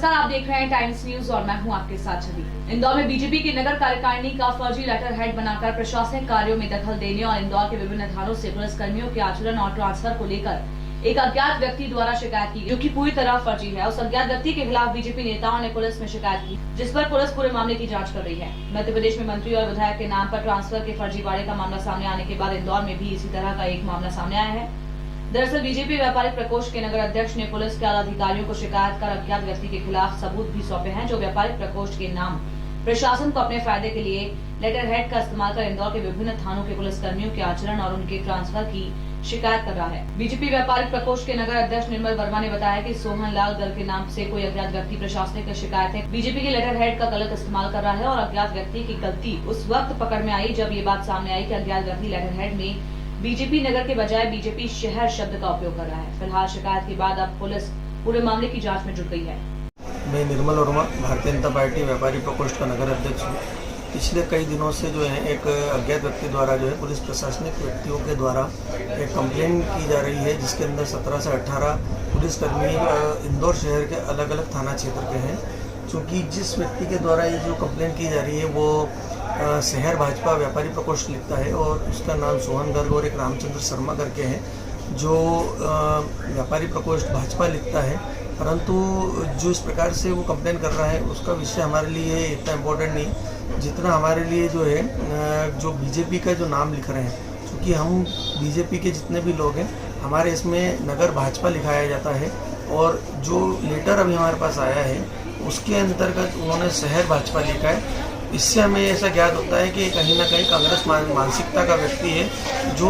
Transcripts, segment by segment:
नमस्कार, आप देख रहे हैं टाइम्स न्यूज और मैं हूं आपके साथ छवि। इंदौर में बीजेपी की नगर कार्यकारिणी का फर्जी लेटर हेड बनाकर प्रशासनिक कार्यों में दखल देने और इंदौर के विभिन्न थानों से पुलिस कर्मियों के आचरण और ट्रांसफर को लेकर एक अज्ञात व्यक्ति द्वारा शिकायत की, जो कि पूरी तरह फर्जी है। उस अज्ञात व्यक्ति के खिलाफ बीजेपी नेताओं ने पुलिस में शिकायत की, जिस पर पुलिस पूरे मामले की जाँच कर रही है। मध्य प्रदेश में मंत्री और विधायक के नाम पर ट्रांसफर के फर्जीवाड़े का मामला सामने आने के बाद इंदौर में भी इसी तरह का एक मामला सामने आया है। दरअसल बीजेपी व्यापारिक प्रकोष्ठ के नगर अध्यक्ष ने पुलिस के आला अधिकारियों को शिकायत कर अज्ञात व्यक्ति के खिलाफ सबूत भी सौंपे हैं, जो व्यापारिक प्रकोष्ठ के नाम प्रशासन को अपने फायदे के लिए लेटर हेड का इस्तेमाल कर इंदौर के विभिन्न थानों के पुलिस कर्मियों के आचरण और उनके ट्रांसफर की शिकायत कर रहा है। बीजेपी व्यापारिक प्रकोष्ठ के नगर अध्यक्ष निर्मल वर्मा ने बताया कि सोहन लाल गर्ग के नाम से कोई अज्ञात व्यक्ति प्रशासनिक शिकायत है बीजेपी के लेटर हेड का गलत इस्तेमाल कर रहा है और अज्ञात व्यक्ति की गलती उस वक्त पकड़ में आई जब ये बात सामने आई कि अज्ञात व्यक्ति लेटर हेड में बीजेपी नगर के बजाय बीजेपी शहर शब्द का उपयोग कर रहा है। फिलहाल शिकायत के बाद अब पुलिस पूरे मामले की जांच में जुट गई है। मैं निर्मल वर्मा, भारतीय जनता पार्टी व्यापारी प्रकोष्ठ का नगर अध्यक्ष हूँ। पिछले कई दिनों से जो है एक अज्ञात व्यक्ति द्वारा जो है पुलिस प्रशासनिक व्यक्तियों के द्वारा एक कंप्लेन की जा रही है, जिसके अंदर 17 से 18 पुलिसकर्मी इंदौर शहर के अलग अलग थाना क्षेत्र के हैं। चूँकि जिस व्यक्ति के द्वारा ये जो कंप्लेन की जा रही है वो शहर भाजपा व्यापारी प्रकोष्ठ लिखता है और उसका नाम सोहन गर्ग और एक रामचंद्र शर्मा करके है, जो व्यापारी प्रकोष्ठ भाजपा लिखता है। परंतु जो इस प्रकार से वो कंप्लेन कर रहा है उसका विषय हमारे लिए इतना इम्पोर्टेंट नहीं जितना हमारे लिए जो है जो बीजेपी का जो नाम लिख रहे हैं। क्योंकि हम बीजेपी के जितने भी लोग हैं हमारे इसमें नगर भाजपा लिखाया जाता है और जो लेटर अभी हमारे पास आया है उसके अंतर्गत उन्होंने शहर भाजपा लिखा है। इससे हमें ऐसा ज्ञात होता है कि कहीं ना कहीं कांग्रेस मानसिकता का व्यक्ति है, जो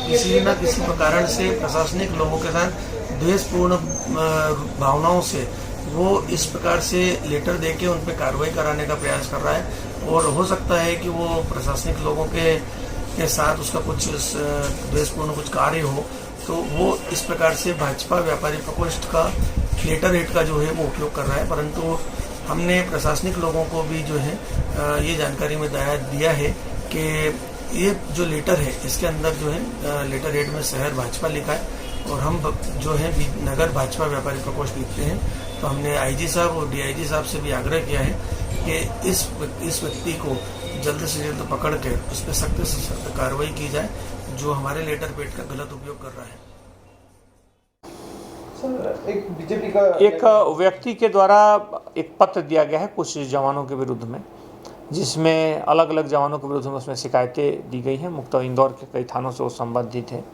किसी न किसी कारण से प्रशासनिक लोगों के साथ द्वेषपूर्ण भावनाओं से वो इस प्रकार से लेटर देके उन पर कार्रवाई कराने का प्रयास कर रहा है। और हो सकता है कि वो प्रशासनिक लोगों के साथ उसका कुछ द्वेषपूर्ण कुछ कार्य हो, तो वो इस प्रकार से भाजपा व्यापारी प्रकोष्ठ का लेटर हेड का जो है वो उपयोग कर रहा है। परंतु हमने प्रशासनिक लोगों को भी जो है ये जानकारी में दिया है कि ये जो लेटर है इसके अंदर जो है लेटर हेड में शहर भाजपा लिखा है और हम जो है नगर भाजपा व्यापारी प्रकोष्ठ लिखते हैं। तो हमने आईजी साहब और डीआईजी साहब से भी आग्रह किया है कि इस व्यक्ति को जल्द से जल्द पकड़ के उस पर सख्त से सख्त कार्रवाई की जाए, जो हमारे लेटर पेड का गलत उपयोग कर रहा है। एक बीजेपी का एक व्यक्ति के द्वारा एक पत्र दिया गया है कुछ जवानों के विरुद्ध में, जिसमें अलग अलग जवानों के विरुद्ध में उसमें शिकायतें दी गई हैं। मुख्यतः इंदौर के कई थानों से वो संबंधित हैं,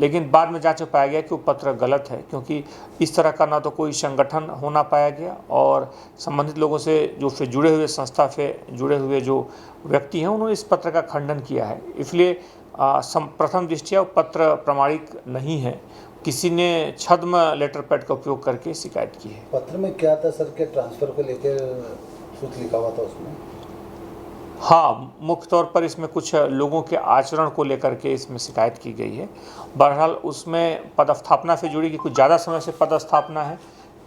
लेकिन बाद में जांच में पाया गया कि वो पत्र गलत है, क्योंकि इस तरह का ना तो कोई संगठन होना पाया गया और संबंधित लोगों से जो फिर जुड़े हुए संस्था से जुड़े हुए जो व्यक्ति हैं उन्होंने इस पत्र का खंडन किया है। इसलिए प्रथम दृष्टया वो पत्र प्रमाणिक नहीं है, किसी ने छद्म लेटर पैड का उपयोग करके शिकायत की है। पत्र में क्या था सर के ट्रांसफर को लेकर कुछ लिखा हुआ था उसमें? हाँ, मुख्य तौर पर इसमें कुछ लोगों के आचरण को लेकर के इसमें शिकायत की गई है। बहरहाल उसमें पदस्थापना से जुड़ी कि कुछ ज़्यादा समय से पदस्थापना है,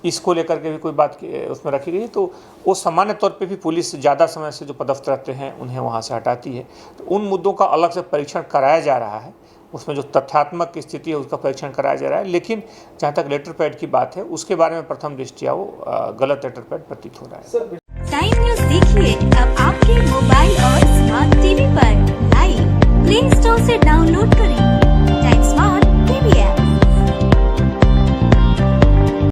इसको लेकर के भी कोई बात उसमें रखी गई है। तो वो सामान्य तौर पे भी पुलिस ज़्यादा समय से जो पदस्थ रहते हैं उन्हें वहाँ से हटाती है। तो उन मुद्दों का अलग से परीक्षण कराया जा रहा है, उसमें जो तथ्यात्मक स्थिति है उसका परीक्षण कराया जा रहा है। लेकिन जहाँ तक लेटर पैड की बात है उसके बारे में प्रथम दृष्टया वो गलत लेटर पैड प्रतीत हो रहा है। टाइम न्यूज देखिए अब आपके मोबाइल और स्मार्ट टीवी पर लाइव प्ले स्टोर से डाउनलोड करें।